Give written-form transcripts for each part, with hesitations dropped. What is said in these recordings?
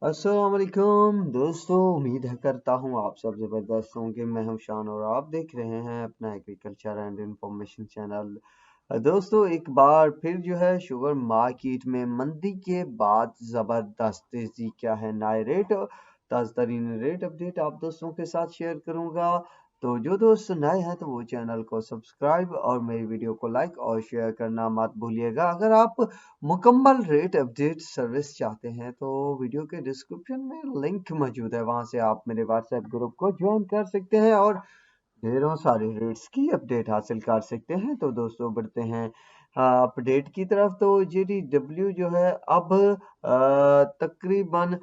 अस्सलाम वालेकुम दोस्तों, उम्मीद है करता हूँ आप सब ज़बरदस्त होंगे। मैं हूं शान और आप देख रहे हैं अपना एग्रीकल्चर एंड इंफॉर्मेशन चैनल। दोस्तों, एक बार फिर जो है शुगर मार्केट में मंदी के बाद ज़बरदस्त तेज़ी क्या है, नए रेट ताज़ा तरीन रेट अपडेट आप दोस्तों के साथ शेयर करूंगा। तो जो दोस्त नए हैं तो वो चैनल को सब्सक्राइब और मेरी वीडियो को लाइक और शेयर करना मत भूलिएगा। अगर आप मुकम्मल रेट अपडेट सर्विस चाहते हैं तो वीडियो के डिस्क्रिप्शन में लिंक मौजूद है, वहां से आप मेरे व्हाट्सएप ग्रुप को ज्वाइन कर सकते हैं और ढेरों सारे रेट्स की अपडेट हासिल कर सकते हैं। तो दोस्तों बढ़ते हैं अपडेट की तरफ। तो JDW जो है अब तकरीबन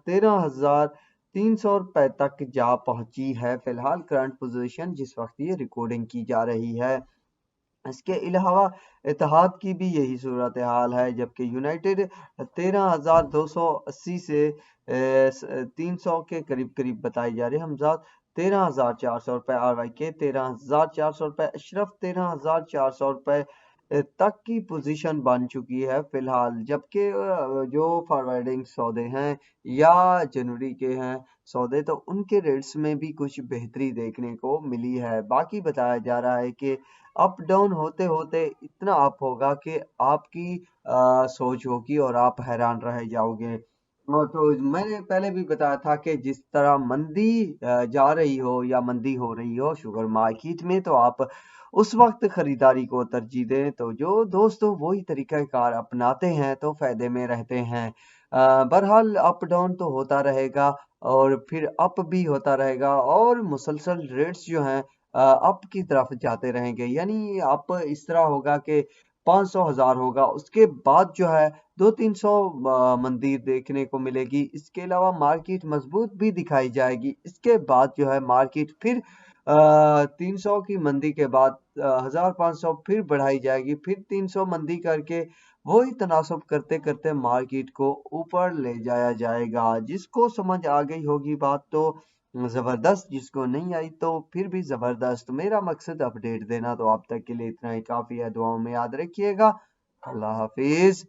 13,300 रुपए तक जा पहुंची है फिलहाल करंट पोजीशन जिस वक्त ये रिकॉर्डिंग की जा रही है। इसके अलावा इत्तेहाद की भी यही सूरत हाल है, जबकि यूनाइटेड 13,280 से 300 के करीब करीब बताई जा रही है। हमजाद 13,400 रुपये, RYK 13,400 रुपये, अशरफ 13,400 रुपये तक की पोजीशन बन चुकी है फिलहाल। जबकि जो फॉरवर्डिंग सौदे हैं या जनवरी के हैं सौदे, तो उनके रेट्स में भी कुछ बेहतरी देखने को मिली है। बाकी बताया जा रहा है कि अप डाउन होते होते इतना अप होगा कि आपकी सोच होगी और आप हैरान रह जाओगे। तो मैंने पहले भी बताया था कि जिस तरह मंदी जा रही हो या मंदी हो रही हो शुगर मार्केट में, तो आप उस वक्त खरीदारी को तरजीह दें। तो जो दोस्तों वही तरीका कार अपनाते हैं तो फायदे में रहते हैं। बहरहाल अप डाउन तो होता रहेगा और फिर अप भी होता रहेगा और मुसलसल रेट्स जो हैं अप की तरफ जाते रहेंगे। यानी अप इस तरह होगा कि 500 हजार होगा, उसके बाद जो है 200-300 मंदी देखने को मिलेगी। इसके अलावा मार्केट मजबूत भी दिखाई जाएगी। इसके बाद जो है मार्केट फिर 300 की मंदी के बाद 1,500 फिर बढ़ाई जाएगी, फिर 300 मंदी करके वही तनासब करते करते मार्केट को ऊपर ले जाया जाएगा। जिसको समझ आ गई होगी बात तो जबरदस्त, जिसको नहीं आई तो फिर भी जबरदस्त। मेरा मकसद अपडेट देना, तो आप तक के लिए इतना ही काफी है। दुआओं में याद रखिएगा। अल्लाह हाफिज।